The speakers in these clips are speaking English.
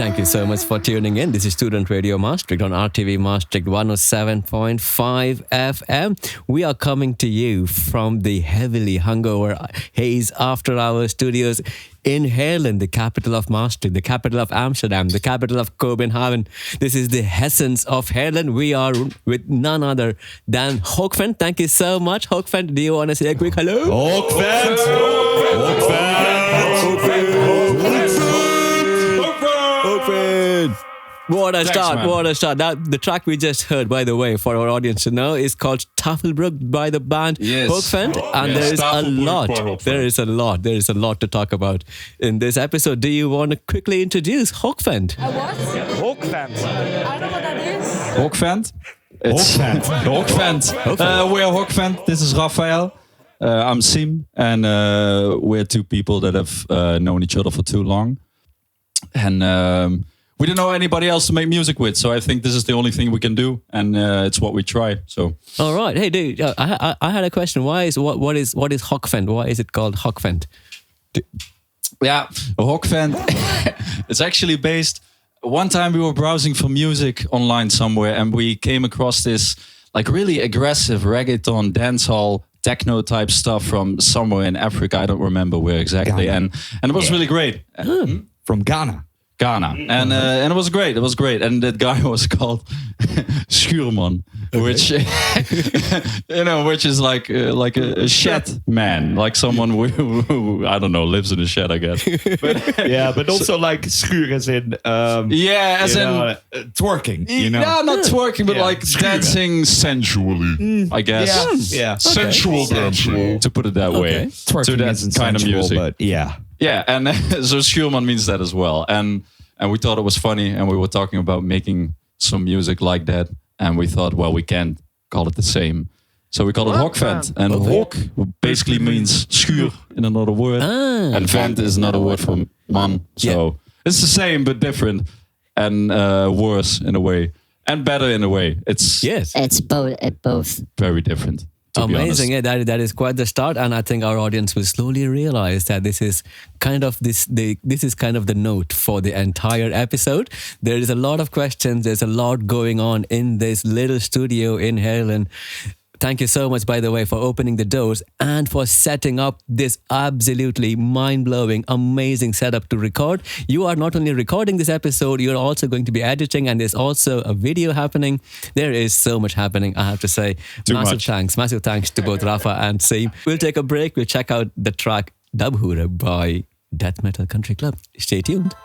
Thank you so much for tuning in. This is Student Radio Maastricht on RTV Maastricht 107.5 FM. We are coming to you from the heavily hungover haze after our studios in Heerlen, the capital of Maastricht, the capital of Amsterdam, the capital of Copenhagen. This is the essence of Heerlen. We are with none other than Hokvent. Thank you so much. Hokvent, do you want to say a quick hello? Hokvent! What a start. Now, the track we just heard, by the way, for our audience to know, is called Tafelbrug by the band Hokvent. And there is a lot to talk about in this episode. Do you want to quickly introduce Hokvent? What? Hokvent. I don't know what that is. Hokvent? It's Hokvent. We are Hokvent. This is Raphael. I'm Sim. And we're two people that have known each other for too long. And we don't know anybody else to make music with, so I think this is the only thing we can do, and it's what we try. So, all right, hey dude, I had a question. What is Hokvent? Why is it called Hokvent? Yeah, Hokvent. It's actually based. One time we were browsing for music online somewhere, and we came across this like really aggressive reggaeton, dancehall, techno type stuff from somewhere in Africa. I don't remember where exactly, and it was really great. From Ghana. And it was great. It was great, and that guy was called Schuurman, which which is like a shed man, like someone who I don't know lives in a shed, I guess. But, but also like schuur as in twerking. Yeah, not twerking, but like dancing sensually, I guess. Yeah. Sensual dancing. To put it that way. Twerking to that isn't kind of sensual, music. but yeah. Yeah, and so Schuurman means that as well. And we thought it was funny, and we were talking about making some music like that. And we thought, well, we can't call it the same. So we call it Hokvent. And Hok basically means schuur in another word. And vent is another word for man. So it's the same, but different. And worse in a way. And better in a way. It's both very different. Amazing, yeah, that is quite the start, and I think our audience will slowly realize that this is kind of the note for the entire episode. There is a lot of questions, there's a lot going on in this little studio in Heerlen. Thank you so much, by the way, for opening the doors and for setting up this absolutely mind-blowing, amazing setup to record. You are not only recording this episode, you're also going to be editing, and there's also a video happening. There is so much happening, I have to say. Massive thanks to both Rafa and Sim. We'll take a break. We'll check out the track Dabhoere by Death Metal Country Club. Stay tuned.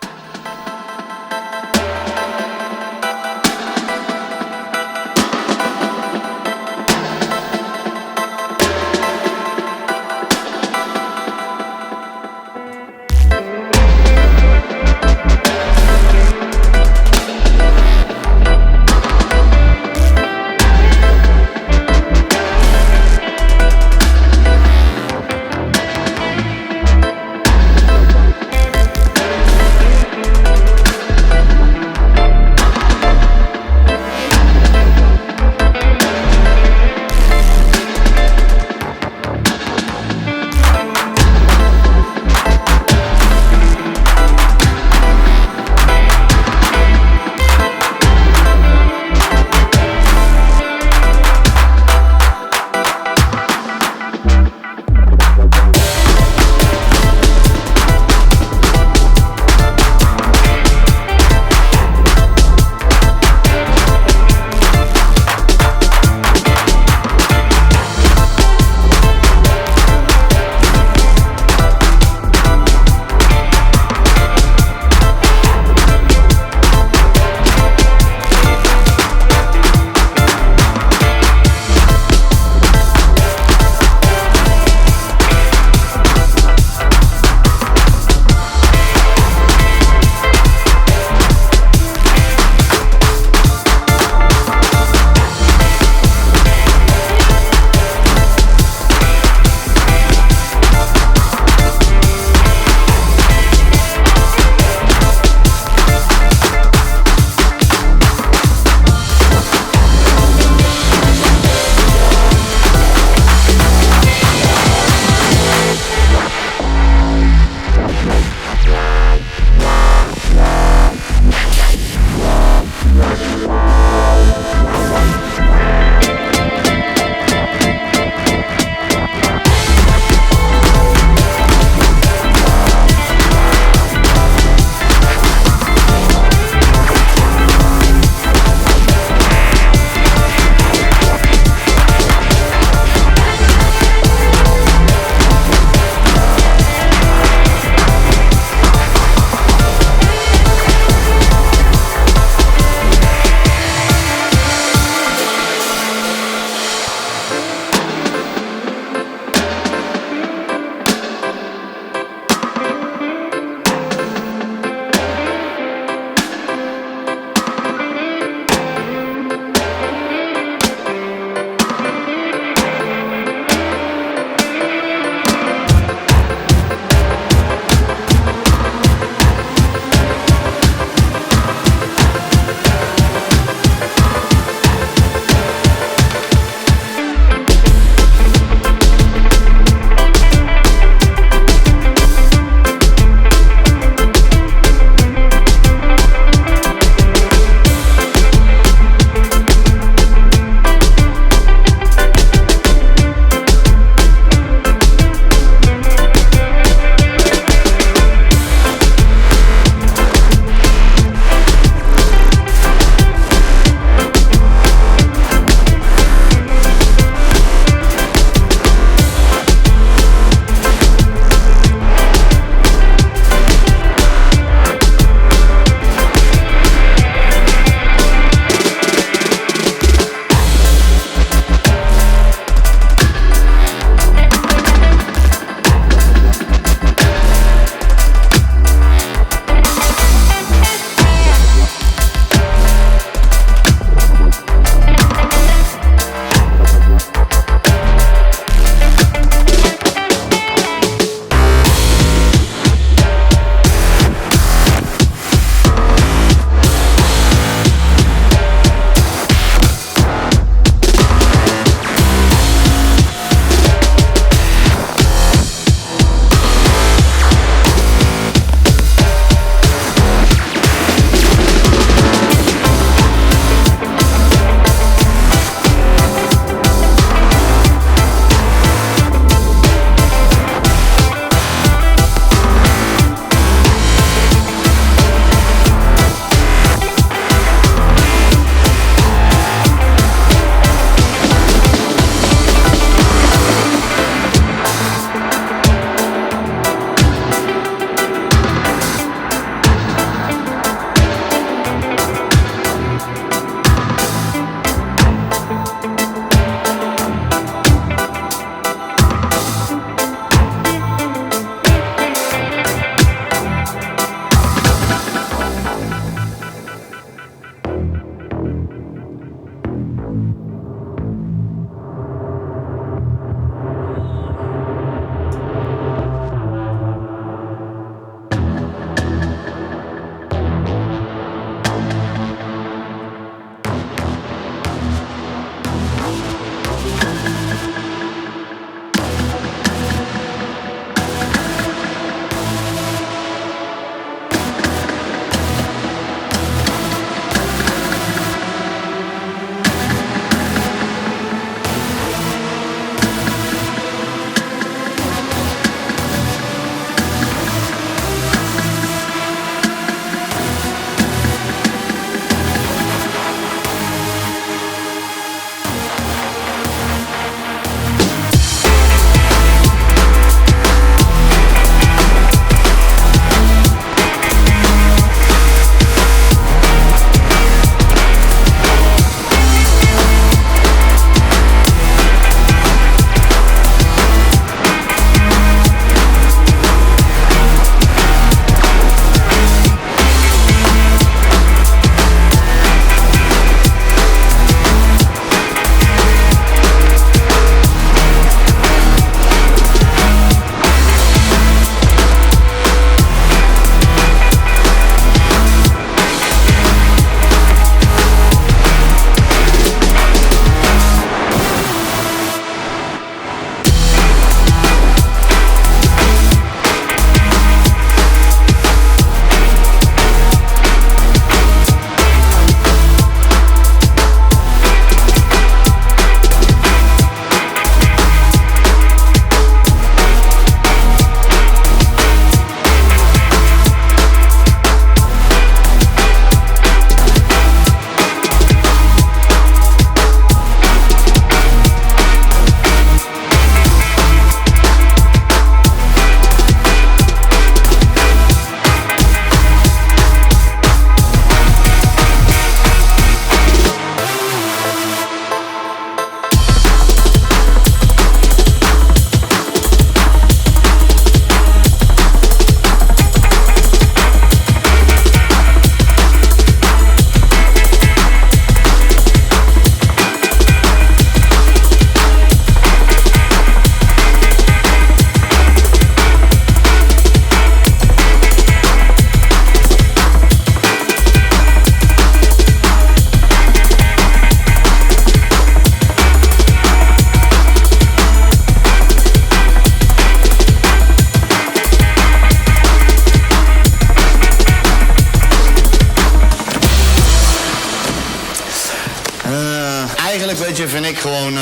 Eigenlijk, weet je, vind ik gewoon...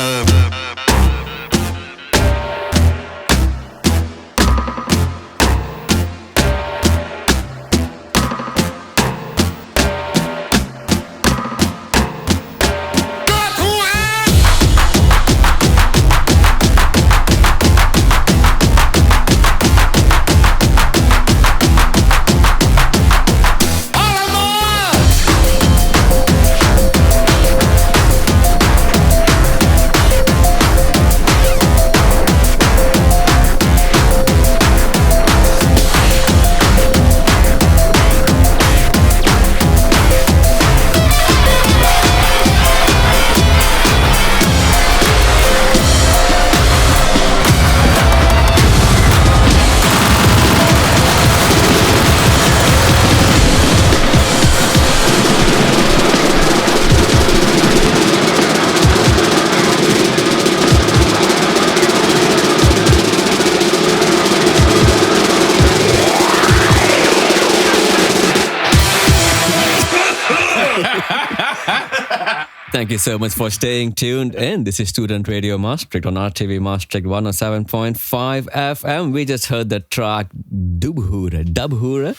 Thank you so much for staying tuned in. This is Student Radio Maastricht on RTV Maastricht 107.5 FM. We just heard the track Dubhure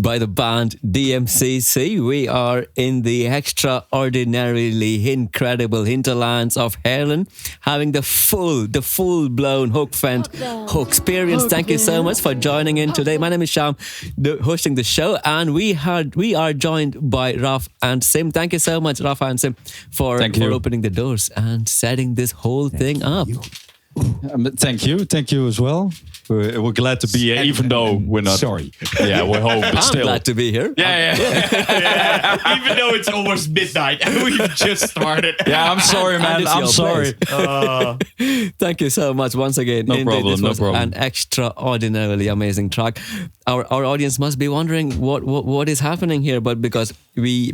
by the band DMCC. We are in the extraordinarily incredible hinterlands of Haarlem, having the full-blown Hokvent experience. Thank you so much for joining in today. My name is Sham, hosting the show, and we are joined by Raf and Sim. Thank you so much, Raf and Sim, for opening the doors and setting this whole thing up. Thank you as well. We're glad to be here, even though we're not. Sorry. Yeah, we're home, but I'm still. glad to be here. Yeah. Even though it's almost midnight and we've just started. Yeah, I'm sorry, man. it's I'm your sorry. Thank you so much once again. No Indeed, problem, this no was problem. an extraordinarily amazing track. Our audience must be wondering what is happening here, but because we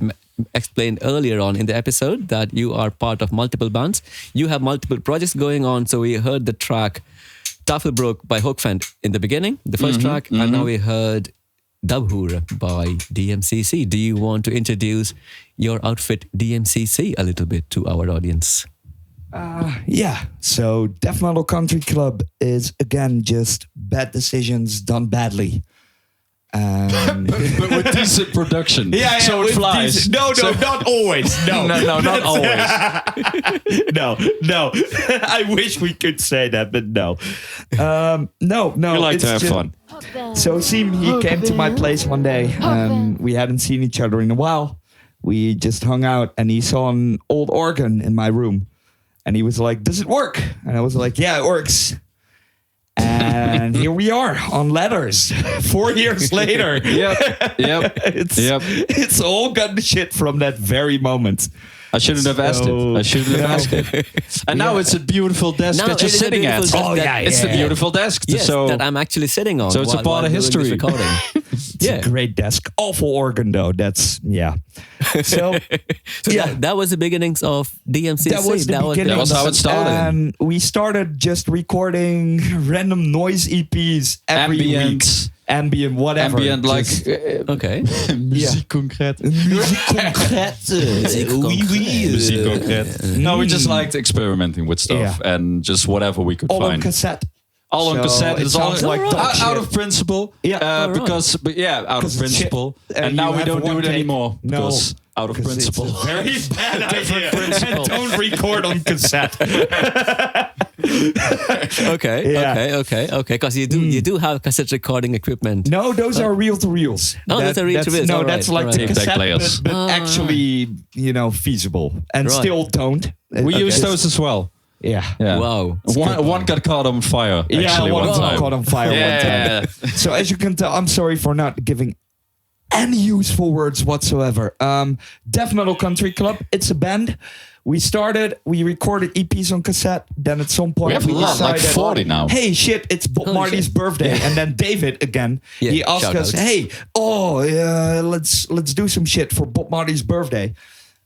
explained earlier on in the episode that you are part of multiple bands, you have multiple projects going on. So we heard the track Tafelbroek by Hokvent in the beginning, the first track, and now we heard Dubhure by DMCC. Do you want to introduce your outfit DMCC a little bit to our audience? Yeah, so Death Metal Country Club is, again, just bad decisions done badly. But with decent production. So it flies. No, not always. No, not always. no. I wish we could say that, but no. No. We like to have just fun. So Sim, he came to my place one day. We hadn't seen each other in a while. We just hung out, and he saw an old organ in my room. And he was like, "Does it work?" And I was like, "Yeah, it works." And here we are on letters 4 years later. Yep. It's all got shit from that very moment. I shouldn't have asked it. And now it's a beautiful desk Now that you're it is a sitting at. beautiful desk It's the beautiful desk. Yes, that I'm actually sitting on. So it's a part of while doing this history. recording. It's a great desk. Awful organ, though. That's, So, that was the beginnings of DMCC. That was the beginning. That was how it started. And we started just recording random noise EPs every week. Ambient, whatever. Ambient, like Okay. muziek concreet. Muziek concreet. No, we just liked experimenting with stuff and just whatever we could all find. on cassette. All on So cassette. it It's all sounds like dog out shit. of principle. Yeah. Out of principle. And now you we have don't do one it take. anymore No, because out of principle. It's a very bad idea. principle. Don't record on cassette. Okay. Because you do have cassette recording equipment. No, those are reel-to-reels. Oh, those are reel-to-reels. No, All that's right, like all the right. Tape deck cassette, players. but actually, feasible and Right. still toned. We use those as well. Yeah. Wow. One got caught on fire. Actually, one one time. caught on fire one time. So as you can tell, I'm sorry for not giving any useful words whatsoever. Death Metal Country Club, it's a band. We recorded EPs on cassette. Then at some point We have a lot, like decided, 40 now. Hey, shit, it's Bob Holy Marley's shit. birthday. And then David again, Yeah, he asked shout us, out. hey, let's do some shit for Bob Marley's birthday.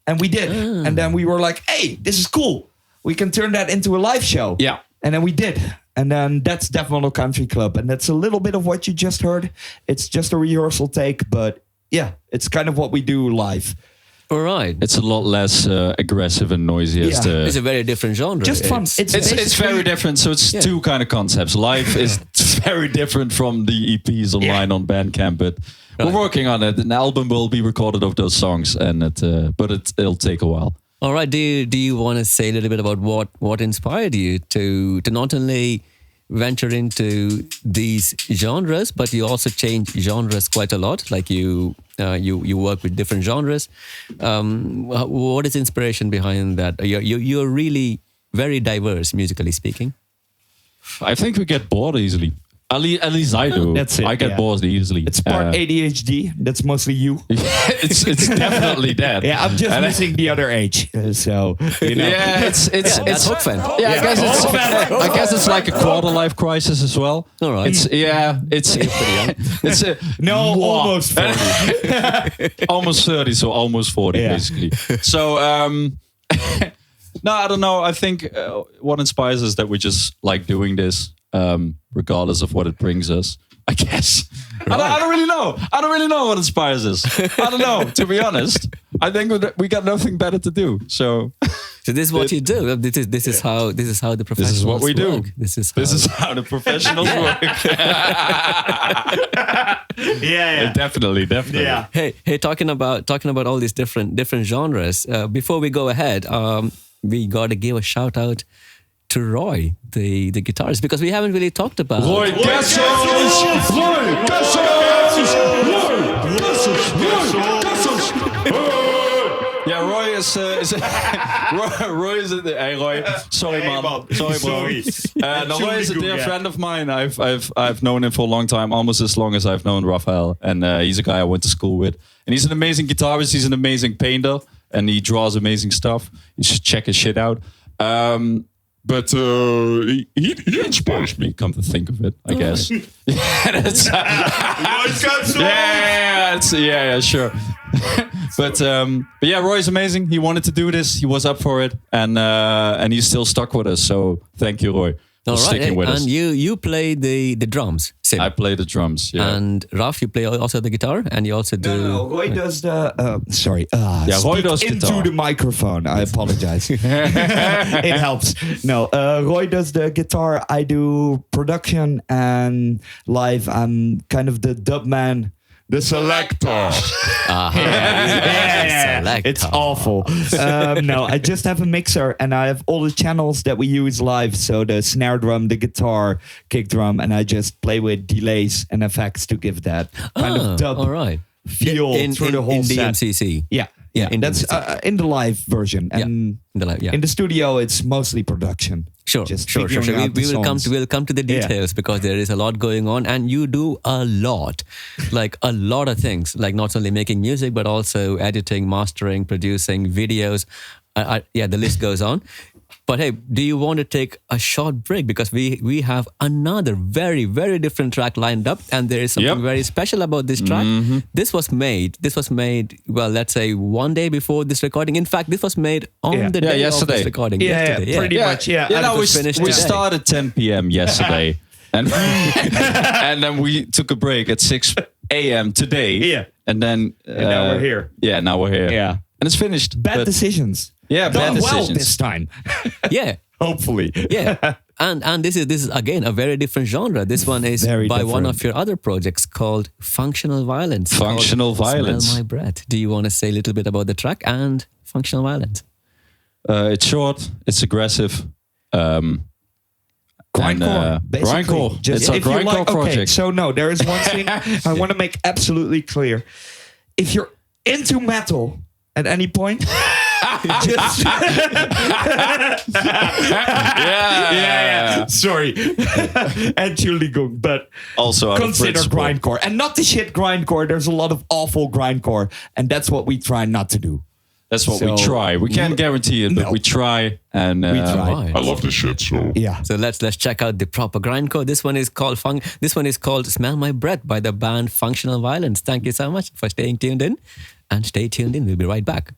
And we did. And then we were like, hey, this is cool. We can turn that into a live show. Yeah. And then we did. And then that's Death Metal Country Club. And that's a little bit of what you just heard. It's just a rehearsal take, but yeah, it's kind of what we do live. All right. It's a lot less aggressive and noisy as Yeah. It's a very different genre. Just fun. It's very different. So it's two kind of concepts. Live is very different from the EPs online on Bandcamp, but we're working on it. An album will be recorded of those songs, and it'll take a while. All right. Do you want to say a little bit about what inspired you to not only venture into these genres, but you also change genres quite a lot. Like you work with different genres. What is inspiration behind that? You're really very diverse musically speaking. I think we get bored easily. At least I do. That's it, I get bored easily. It's part ADHD. That's mostly you. it's definitely that. Yeah, I'm just missing the other age. So you know. Yeah, it's That's Hokvent. Yeah, I guess it's like a quarter life crisis as well. All right. It's No, almost 40. almost 30, so almost 40 Yeah. basically. So no, I don't know. I think what inspires us that we just like doing this, regardless of what it brings us. I guess. I don't really know. I don't really know what inspires us. I don't know, to be honest. I think we got nothing better to do. So So this is what you do. This is how the professionals this is what we do. work. This is how the professionals work. Yeah. Definitely. Yeah. Hey, talking about all these different genres. Before we go ahead, we gotta give a shout out to Roy, the guitarist, because we haven't really talked about Roy Yeah, Roy is Roy is hey Roy. Sorry man. Sorry bro. No, Roy is a dear friend of mine. I've known him for a long time, almost as long as I've known Raphael. And he's a guy I went to school with. And he's an amazing guitarist. He's an amazing painter, and he draws amazing stuff. You should check his shit out. But he inspires me. Come to think of it, I guess. Yeah, sure. But yeah, Roy's amazing. He wanted to do this. He was up for it, and he's still stuck with us. So thank you, Roy, for sticking with us. And you play the drums, Sim. I play the drums. Yeah. And Raf, you play also the guitar, and you also do. No, Roy does the. Sorry. Roy does into guitar. the microphone. I apologize. It helps. No, Roy does the guitar. I do production and live. I'm kind of the dub man. The selector. Selector. It's awful. No, I just have a mixer and I have all the channels that we use live. So the snare drum, the guitar, kick drum, and I just play with delays and effects to give that kind of dub all right. feel through the whole in set. DMCC. Yeah. Yeah, in That's in the live version. And in the live, yeah. in the studio, it's mostly production. Sure. Just Sure. figuring out the We'll come to the details because there is a lot going on, and you do a lot, like a lot of things, like not only making music but also editing, mastering, producing videos. Yeah, the list goes on. But hey, do you want to take a short break because we have another very, very different track lined up, and there is something very special about this track. Mm-hmm. This was made. Well, let's say one day before this recording. In fact, this was made on the day yesterday. of this recording. Yeah, yesterday. pretty much. Yeah. And no, it was finished we today. started 10 p.m. yesterday, and and then we took a break at 6 a.m. today. Yeah. And then now we're here. Yeah, now we're here. Yeah. And it's finished. Bad But- decisions. Yeah, Done bad well decisions. this time. Yeah. Hopefully. Yeah, and this is again a very different genre. This one is Very by one different. of your other projects called Functional Violence. Functional called Violence. Smell My Breath. Do you want to say a little bit about the track and Functional Violence? It's short. It's aggressive. Grindcore. basically. grindcore. It's a if you grindcore Okay, project. so no, there is one thing I want to make absolutely clear. If you're into metal at any point, just Yeah. sorry, Entschuldigung, but Also, out of consider principle. grindcore and not the shit grindcore. There's a lot of awful grindcore, and that's what we try not to do. That's what we So- try. We can't guarantee it, but No. we try. And We try. Right. I love this shit, so Yeah. So let's check out the proper grindcore. This one is called "Smell My Breath" by the band Functional Violence. Thank you so much for staying tuned in, and stay tuned in. We'll be right back.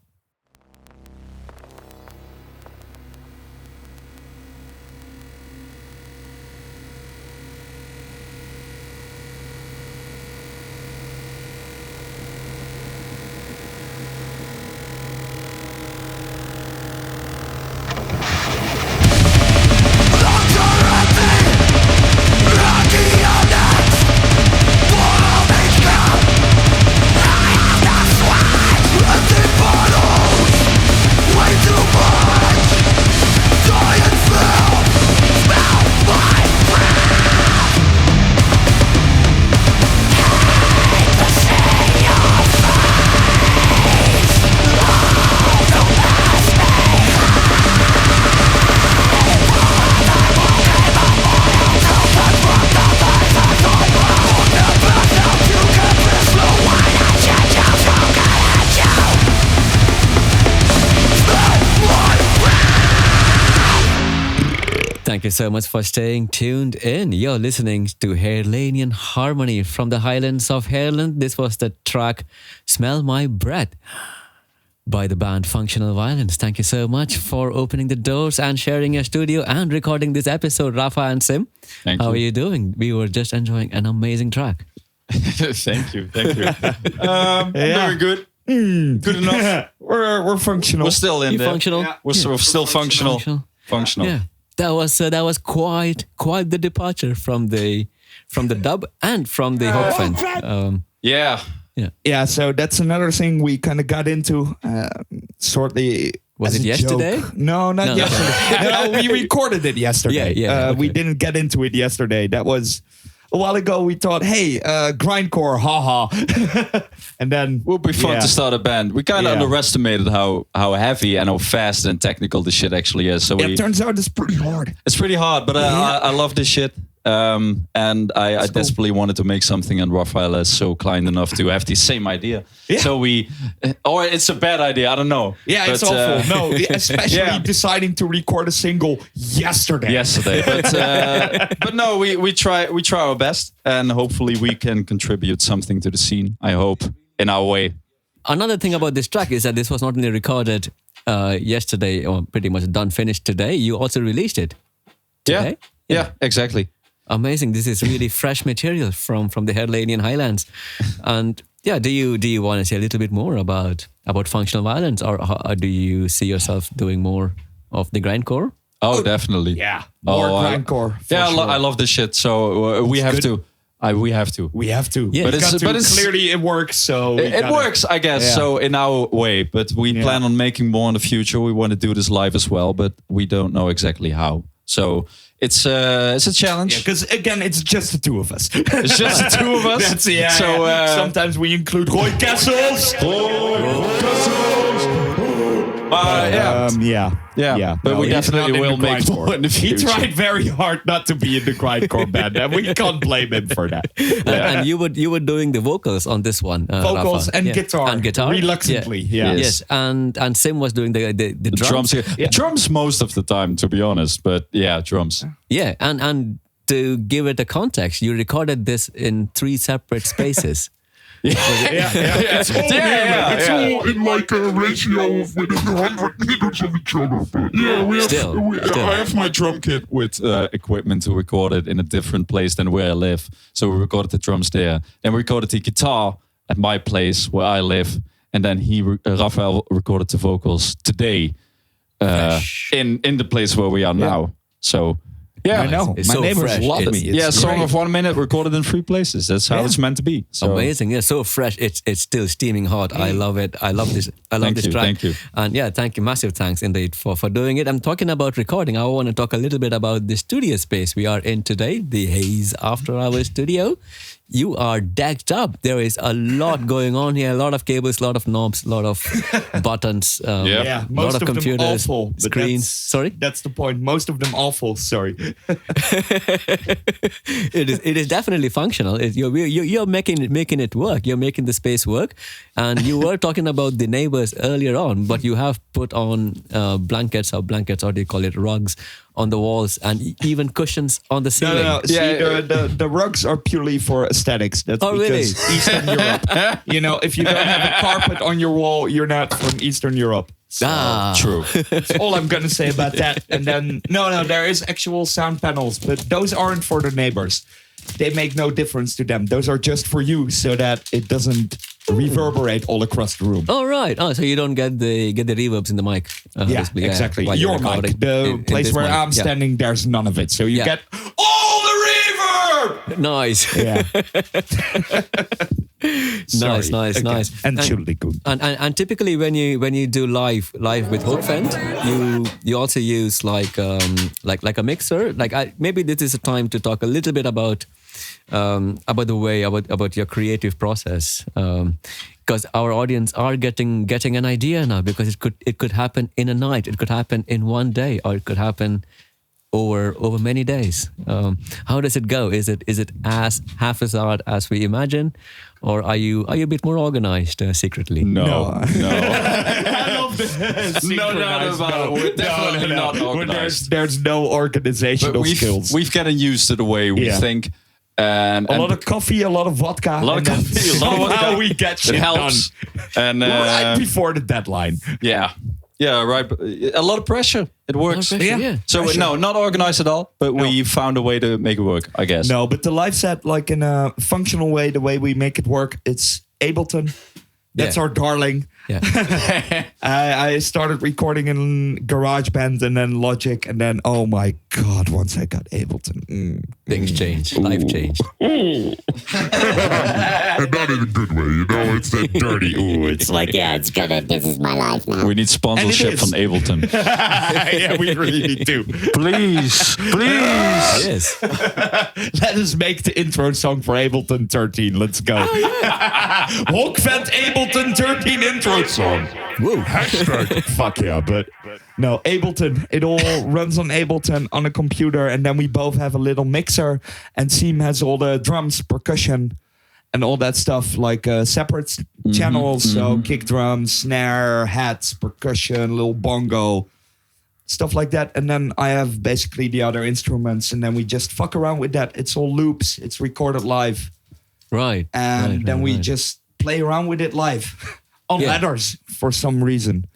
Thank you so much for staying tuned in. You're listening to Hairlanian Harmony from the Highlands of Hareland. This was the track Smell My Breath by the band Functional Violence. Thank you so much for opening the doors and sharing your studio and recording this episode, Rafa and Sim. Thank How you. are you doing? We were just enjoying an amazing track. Thank you. Very good. Good enough. We're functional. We're still in You there. functional? Yeah. We're still functional. Functional. Yeah, that was quite the departure from the dub and from the Hokvent. Yeah. Yeah, so that's another thing we kind of got into shortly. Was as it a yesterday? joke. No, not No. yesterday. No, we recorded it yesterday. Yeah, We okay. didn't get into it yesterday. That was a while ago. We thought, hey, grindcore, haha. And then Would be fun to start a band. We kind of Yeah. underestimated how heavy and how fast and technical this shit actually is. So It turns out it's pretty hard. it's pretty hard, but I love this shit. And I desperately wanted to make something, and Raphael is so kind enough to have the same idea. Yeah. So or it's a bad idea, I don't know. Yeah, it's But, awful. No, especially yeah. deciding to record a single yesterday. Yesterday, but no, we try our best, and hopefully we can contribute something to the scene. I hope in our way. Another thing about this track is that this was not only recorded yesterday or pretty much done finished today. You also released it today. Yeah, exactly. Amazing. This is really fresh material from the Hairlanian Highlands. And yeah, do you want to say a little bit more about Functional Violence, or do you see yourself doing more of the grindcore? Oh, definitely. Yeah, more grindcore. for Yeah, sure. I love this shit. So we have good. to. We have to. We have to. Yeah. But it's- clearly it works. So we It gotta- works, I guess, Yeah. so in our way. But we plan on making more in the future. We want to do this live as well, but we don't know exactly how. So it's a challenge. Because again, it's just the two of us. It's just the two of us. That's So sometimes we include Roy Kessels. Yeah. But No, we he's definitely not in will the make grindcore. more in the He future. tried very hard not to be in the grindcore band, and we can't blame him for that. And you were doing the vocals on this one, Vocals Rafa. and Yeah. guitar, and guitar, reluctantly. Yeah. Yes, and Sim was doing the Drums. drums. Drums most of the time, to be honest. But yeah, drums. Yeah, and to give it a context, you recorded this in 3 separate spaces. It's all Yeah, it's yeah. all in like a ratio of within 100 meters of each other. But yeah, Still. I have my drum kit. With equipment to record it in a different place than where I live. So we recorded the drums there. Then we recorded the guitar at my place where I live. And then Raphael recorded the vocals today in the place where we are now. So yeah, I know. It's My so neighbors fresh. love It's- me. It's yeah, Song great. of 1 minute recorded in 3 places. That's how Yeah. it's meant to be. So Amazing, yeah, so fresh. It's still steaming hot. I love it. I love this. I love Thank this you, track. thank you. And yeah, thank you, massive thanks indeed for doing it. I'm talking about recording. I want to talk a little bit about the studio space we are in today, the Haze After Hours Studio. You are decked up. There is a lot going on here. A lot of cables, a lot of knobs, a lot of buttons. Yeah. Yeah, a lot most of of them computers, awful. But screens. that's- Sorry. That's the point. Most of them awful. Sorry. It is definitely functional. You're making it work. You're making the space work. And you were talking about the neighbors earlier on, but you have put on blankets, or do you call it, rugs on the walls, and even cushions on the No, ceiling. no, no. See, Yeah. the rugs are purely for aesthetics. That's Oh, really? because Eastern Europe. You know, if you don't have a carpet on your wall, you're not from Eastern Europe. So true. that's all I'm gonna say about that. And then no, there is actual sound panels, but those aren't for the neighbors. They make no difference to them. Those are just for you, so that it doesn't reverberate all across the room. Oh right. Oh, so you don't get the reverbs in the mic. Yeah, basically, exactly. while you're Your mic, recording the in place this where mic. I'm Yeah. standing, there's none of it. So you Yeah. get all the reverb. Nice. Yeah. Nice, nice, Again. nice. Entschuldigung. And typically when you do live with Hokvent, you also use like a mixer. Maybe this is a time to talk a little bit about your creative process, because our audience are getting an idea now, because it could happen in a night, it could happen in one day, or it could happen over many days. How does it go? Is it as haphazard as we imagine, or are you a bit more organized secretly? No. I love of the No doubt about it. We're definitely not When organized. there's no organizational But skills. we've gotten used to the way we Yeah. think. And a lot of coffee, a lot of vodka. a lot of and then coffee, a lot of somehow vodka. we get it shit helps. And done right before the deadline. yeah, right. A lot of pressure. It works. pressure, yeah. So no, not organized at all. But we found a way to make it work. I guess. No, but the live set, like in a functional way, the way we make it work, it's Ableton. That's Yeah. our darling. Yeah. I started recording in GarageBand and then Logic, and then oh my god, once I got Ableton, Things change. Life changed. And not in a good way, you know? It's that dirty. Ooh, It's like, yeah, it's gonna. This is my life now. We need sponsorship is. from Ableton. yeah, we really do. please. Yes. Let us make the intro song for Ableton 13. Let's go. Hokvent Ableton 13 intro song. Whoa. Hashtag. Fuck yeah, but no, Ableton. It all runs on Ableton on a computer, and then we both have a little mixer, and Seam has all the drums, percussion, and all that stuff, like separate channels. So kick drums, snare, hats, percussion, little bongo, stuff like that. And then I have basically the other instruments, and then we just fuck around with that. It's all loops. It's recorded live. Right. And then we right. just play around with it live on Yeah. ladders for some reason.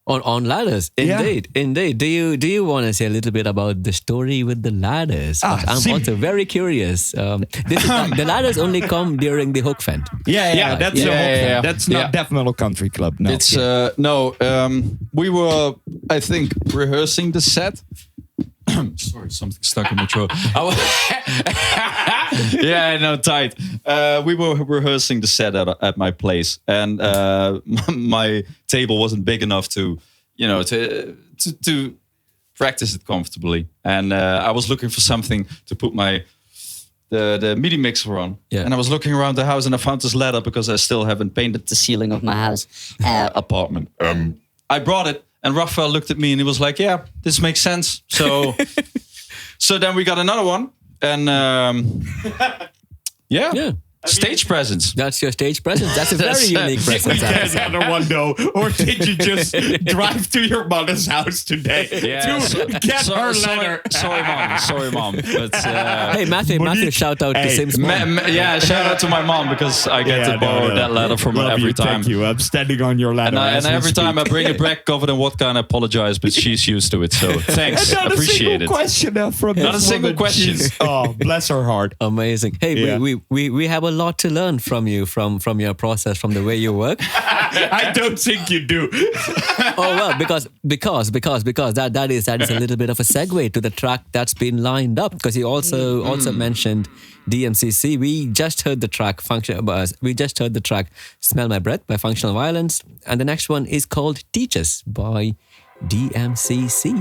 On ladders, Yeah. indeed. Do you want to say a little bit about the story with the ladders? I'm see. also very curious. The ladders only come during the Hokvent. Yeah, that's yeah, a whole yeah, thing. yeah. That's not Yeah. Death Metal Country Club. No, It's we were, I think, rehearsing the set. Sorry, something stuck in my throat. Yeah, no, tight. We were rehearsing the set at my place, and my table wasn't big enough to practice it comfortably. And I was looking for something to put the MIDI mixer on. Yeah. And I was looking around the house, and I found this ladder because I still haven't painted The ceiling of my house. apartment. I brought it, and Raphael looked at me and he was like, "Yeah, this makes sense." So, so then we got another one, and Yeah. stage presence. That's your stage presence. That's a very That's, unique presence. There's another one though. Or did you just drive to your mother's house today to get her letter? Sorry, mom. But Hey, Matthew, shout out to Hey, Sim's mom. yeah, shout out to my mom because I get to borrow that letter from her Love every you, time. Thank you. I'm standing on your ladder. And as we every time I speak. bring it back covered in vodka and I apologize, but she's used to it. So thanks, And not a appreciate single it. question from Not this a single woman. question. She's- Oh, bless her heart. Amazing. Hey, Yeah. we have a lot to learn from you, from your process, from the way you work. I don't think you do. Oh well, because that is a little bit of a segue to the track that's been lined up. Because you also mentioned DMCC. We just heard the track "Smell My Breath" by Functional Violence, and the next one is called "Teach Us" by DMCC.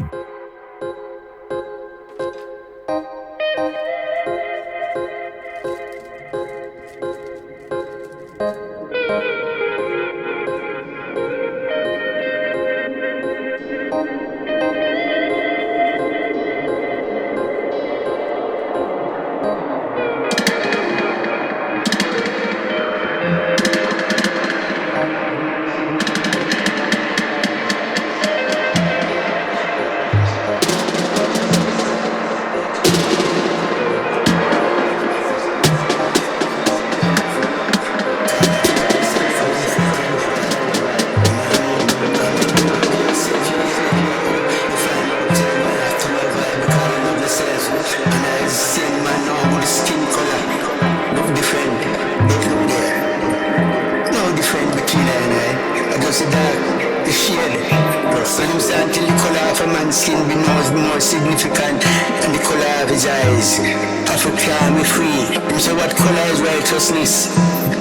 Skin be more significant and the color of his eyes. Africa me free. Him say what color is righteousness?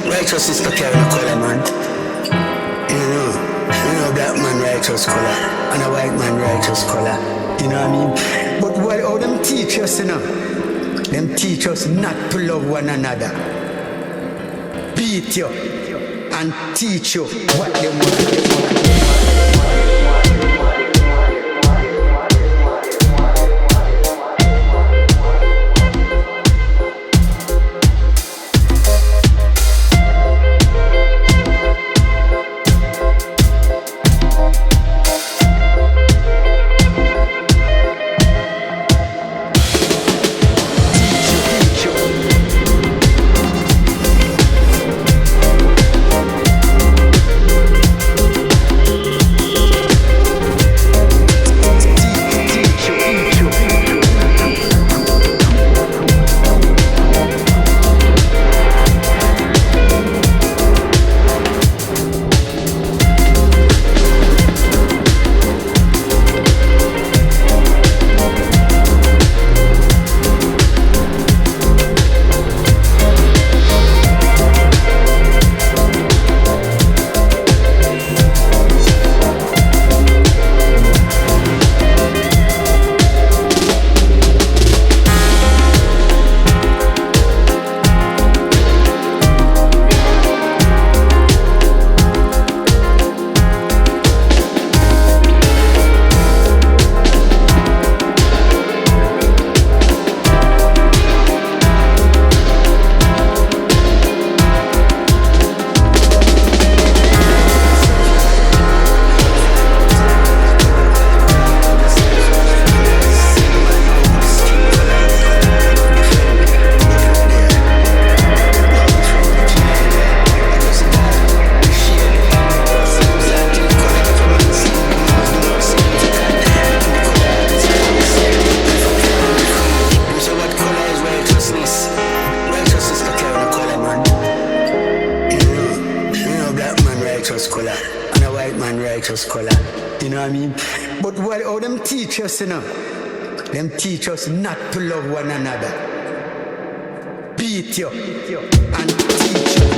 Righteousness to carry a color, man. You know black man righteous color and a white man righteous color. You know what I mean? But what how them teach us, you know? Them teach us not to love one another. Beat you and teach you what they want. white man righteous color. You know what I mean? But what how them teach us, you know? Them teach us not to love one another. Beat you and teach you.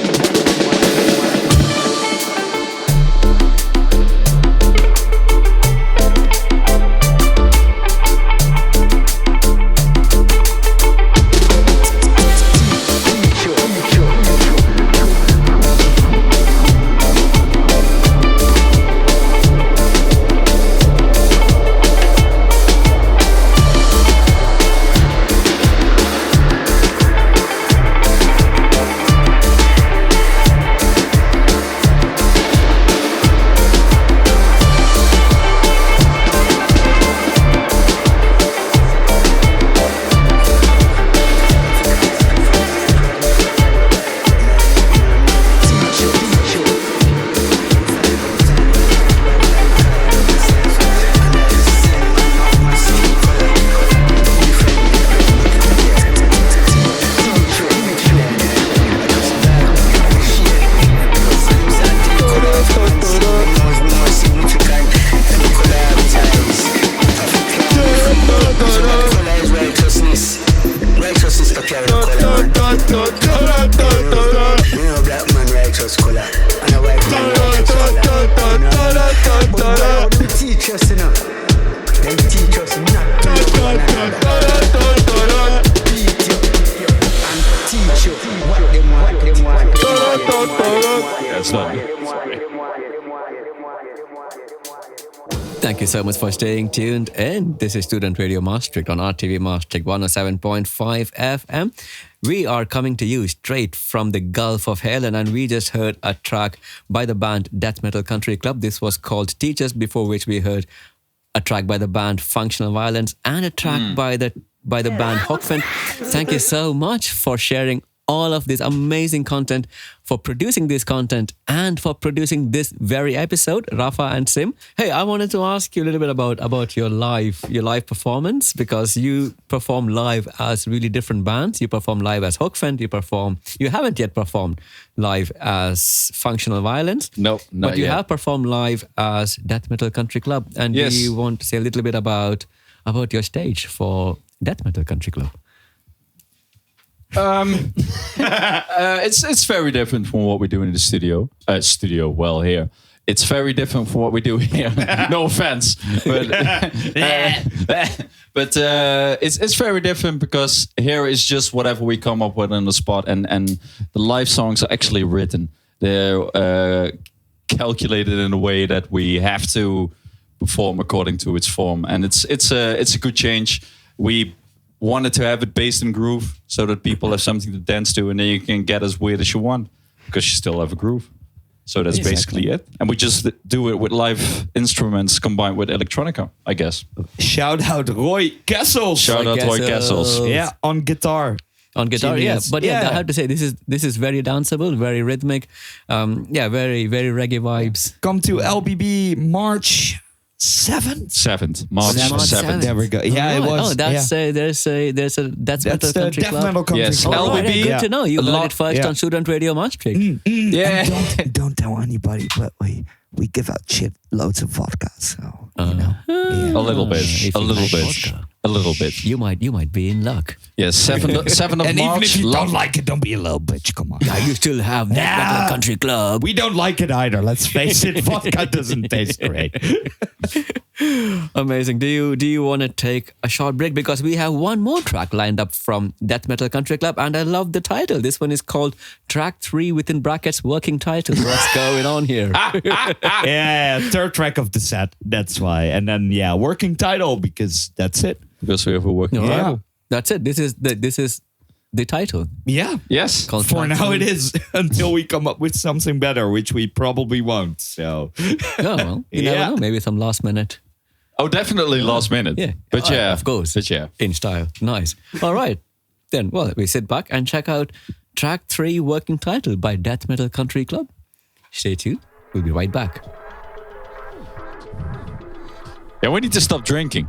Thank you so much for staying tuned in. This is Student Radio Maastricht on RTV Maastricht 107.5 FM. We are coming to you straight from the Gulf of Helen, and we just heard a track by the band Death Metal Country Club. This was called Teachers, before which we heard a track by the band Functional Violence and a track by the band Hokvent. Thank you so much for sharing all of this amazing content, for producing this content, and for producing this very episode, Rafa and Sim. Hey, I wanted to ask you a little bit about your live performance, because you perform live as really different bands. You perform live as Hokvent. You haven't yet performed live as Functional Violence. No, not but you yet. have performed live as Death Metal Country Club. And Yes. do you want to say a little bit about your stage for Death Metal Country Club? It's very different from what we do in the studio. Here. It's very different from what we do here. No offense, but it's very different, because here is just whatever we come up with on the spot, and the live songs are actually written. They're calculated in a way that we have to perform according to its form, and it's a good change. We wanted to have it based in groove, so that people have something to dance to, and then you can get as weird as you want, because you still have a groove. So that's basically it. And we just do it with live instruments combined with electronica, I guess. Shout out Roy Kessels. Shout out Roy Kessels. Yeah, on guitar. On guitar, Genius. yeah. But yeah, I have to say, this is very danceable, very rhythmic. Very, very reggae vibes. Come to LBB March 7th. 7th. March March 7th. There we go. Yeah, Alright. it was. Oh, there's a Death That's Metal the Country Death Club. Metal Country Yes, Club. Alright, LBB. good to know. You A heard lot- it first yeah. on Student Radio Maastricht. Yeah. And don't tell anybody, but we give out shit loads of vodka, so you know. Yeah. A little bit. If A you little like bit. vodka. A little bit. You might be in luck. Yes, 7th of And even March. if you don't like it, don't be a little bitch. Come on. Yeah, you still have Death Nah. Metal Country Club. We don't like it either. Let's face it, vodka doesn't taste great. Amazing. Do you want to take a short break, because we have one more track lined up from Death Metal Country Club, and I love the title. This one is called Track 3 within brackets working title. What's going on here? Yeah, third track of the set. That's why. And then working title, because that's it. Because we have a working No, Yeah. that's it. This is the title. Yeah. Yes. Called For Track now 3. it is, until we come up with something better, which we probably won't. So Oh, well, you never Yeah. know. Maybe some last minute. Oh, definitely last minute. Yeah. But Oh, yeah. of course. But yeah. In style. Nice. All right. Then, well, we sit back and check out Track 3 working title by Death Metal Country Club. Stay tuned. We'll be right back. Yeah, we need to stop drinking.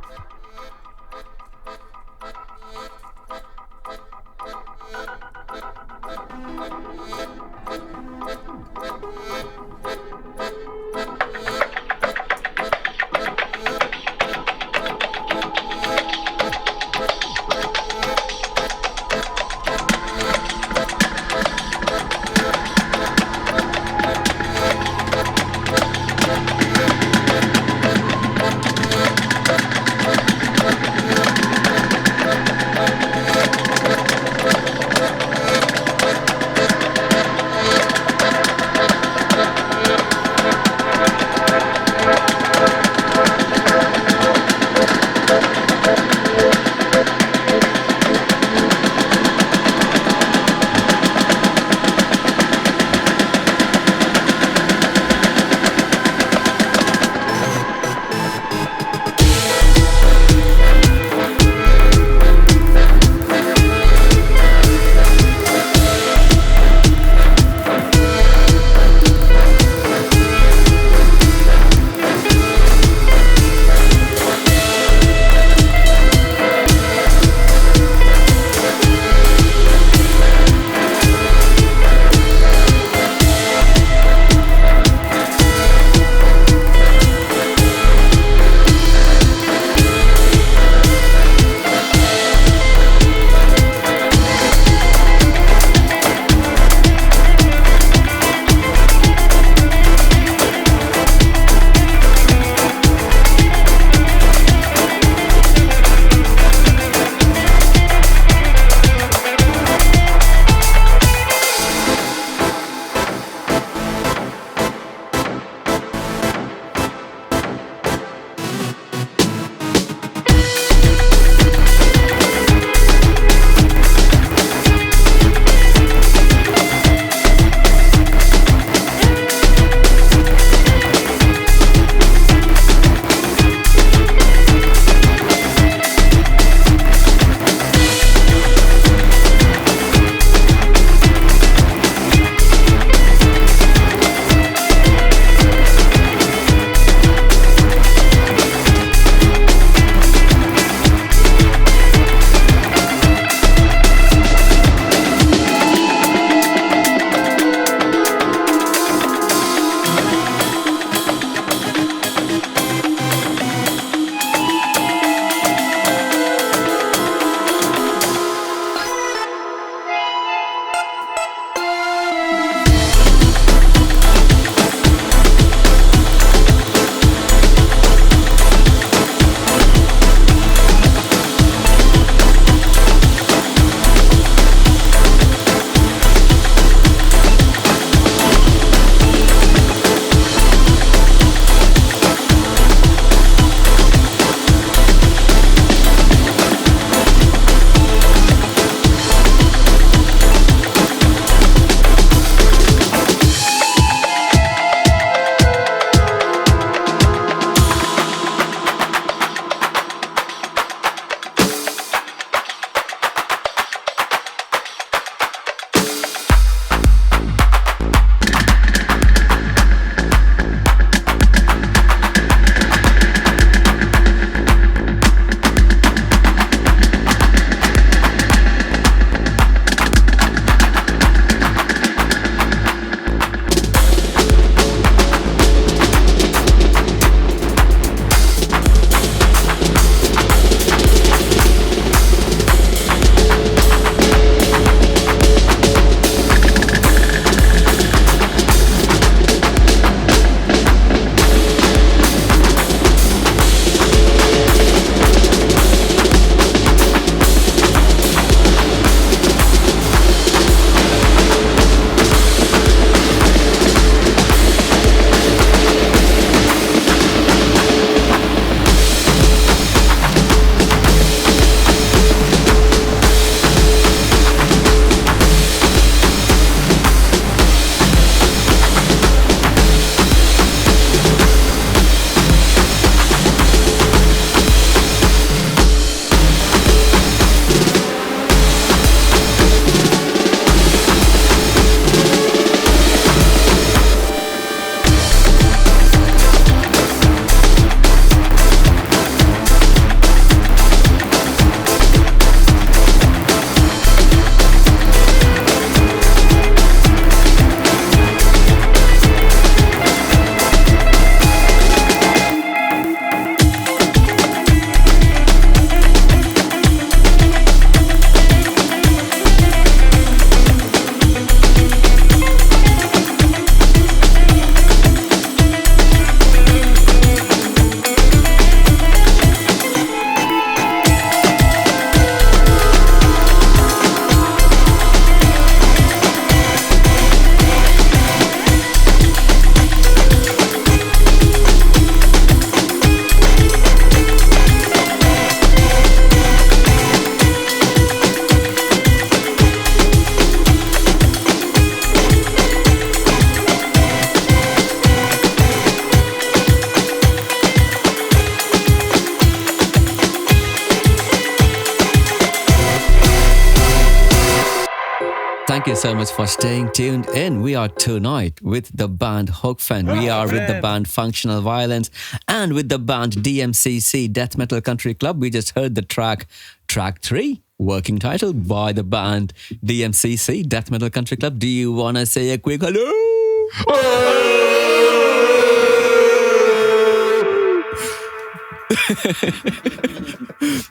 thank you so much for staying tuned in. We are tonight with the band Hokvent. We are with the band Functional Violence and with the band DMCC, Death Metal Country Club. We just heard the track 3, working title by the band DMCC, Death Metal Country Club. Do you want to say a quick hello?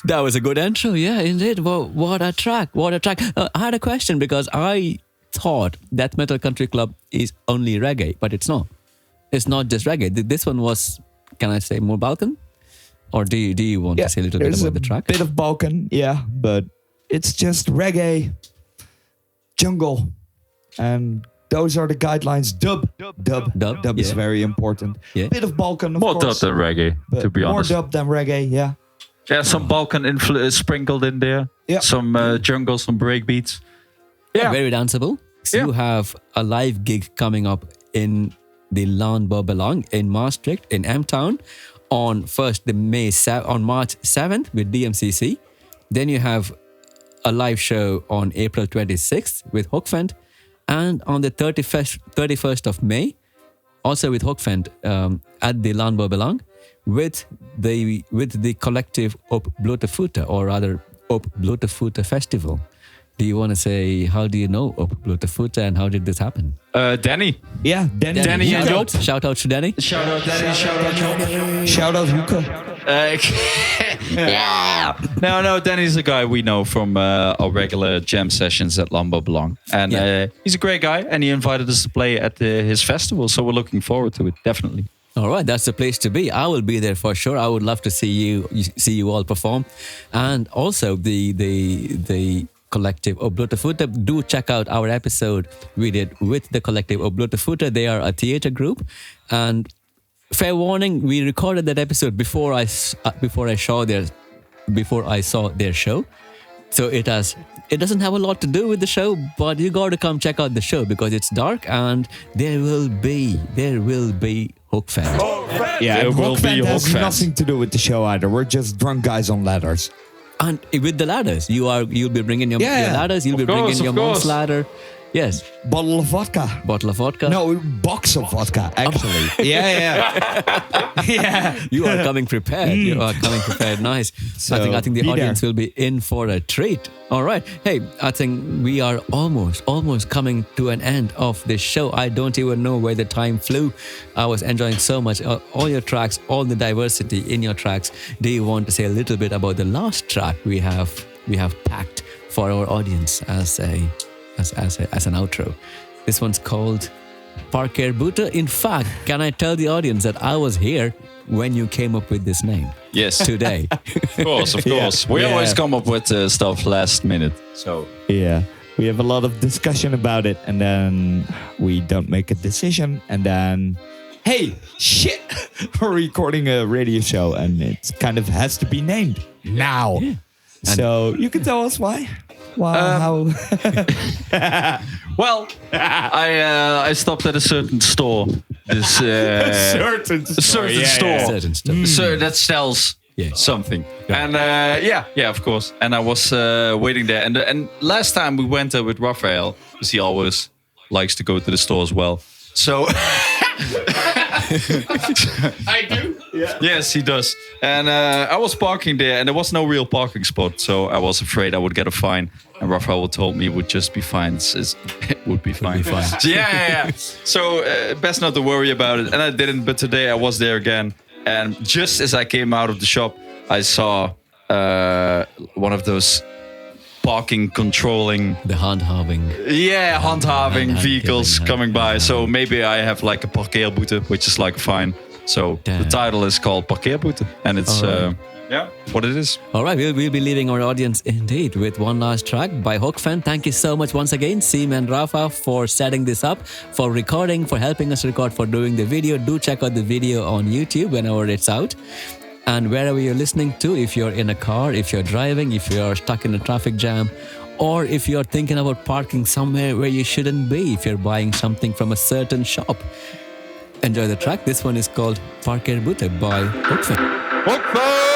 That was a good intro, yeah, indeed. Well, what a track, what a track. I had a question because I thought Death Metal Country Club is only reggae, but it's not. It's not just reggae. This one was, can I say, more Balkan? Or do you want to say a little bit about the track? Bit of Balkan, yeah, but it's just reggae, jungle, and those are the guidelines. Dub is yeah. very important. Yeah. Bit of Balkan, of More dub course. than reggae, but to be honest. More dub than reggae, yeah. Yeah, some Balkan influence sprinkled in there. Yeah. Some jungle, some breakbeats. Yeah. Very danceable. So Yeah. you have a live gig coming up in the Landbouwbelang in Maastricht in M-Town on on March 7th with DMCC. Then you have a live show on April 26th with Hokvent, and on the 31st of May, also with Hokvent at the Landbouwbelang with the collective Op Blote Voeten, or rather Op Blote Voeten Festival. Do you want to say, how do you know Op Blote Voeten and how did this happen? Danny. Yeah, Danny and Job. Shout out to Danny. Shout out Danny, shout out Job. Shout out Hoeke. No, Danny's a guy we know from our regular jam sessions at Landbouwbelang. And he's a great guy, and he invited us to play at his festival, so we're looking forward to it, definitely. All right, that's the place to be. I will be there for sure. I would love to see you all perform, and also the collective Op Blote Voeten. Do check out our episode we did with the collective Op Blote Voeten. They are a theater group, and fair warning, we recorded that episode before I saw their show, so it doesn't have a lot to do with the show, but you got to come check out the show because it's dark and there will be Hokvent. Yeah, There and will be Hokvent has Hokvent. nothing to do with the show either. We're just drunk guys on ladders. And with the ladders, you'll be bringing your ladders. You'll be bringing your mom's ladder. Yes, Bottle of vodka. bottle of vodka. No, box of vodka, actually. Yeah. You are coming prepared. You are coming prepared. Nice. So, I think the be audience there. will be in for a treat. All right. Hey, I think we are almost coming to an end of this show. I don't even know where the time flew. I was enjoying so much all your tracks, all the diversity in your tracks. Do you want to say a little bit about the last track we have packed for our audience as an outro? This one's called Parker Boete. In fact, can I tell the audience that I was here when you came up with this name Yes, today? of course. We always come up with stuff last minute. So Yeah. We have a lot of discussion about it, and then we don't make a decision, and then, hey, shit, we're recording a radio show, and it kind of has to be named now. Yeah. So you can tell us why? How? Well, I stopped at a certain store. This Certain store. Certain stuff. So that sells Yeah. something. And of course. And I was waiting there. And last time we went there with Raphael, because he always likes to go to the store as well. So I do. Yeah. Yes, he does. And I was parking there, and there was no real parking spot, so I was afraid I would get a fine. And Raphael told me it would just be fine. It would be fine. So, yeah. So best not to worry about it. And I didn't. But today I was there again, and just as I came out of the shop, I saw one of those parking controlling. The handhaving. Yeah, handhaving Hand- vehicles hand- coming by. hand- So maybe I have like a parkeerboete, which is like a fine. So Damn. the title is called Parkeerboete, and it's Alright. what it is. All right, we'll be leaving our audience indeed with one last track by Hokvent. Thank you so much once again, Seem and Rafa, for setting this up, for recording, for helping us record, for doing the video. Do check out the video on YouTube whenever it's out. And wherever you're listening to, if you're in a car, if you're driving, if you're stuck in a traffic jam, or if you're thinking about parking somewhere where you shouldn't be, if you're buying something from a certain shop, enjoy the track. This one is called Parker Boete by Hokvent. Hokvent!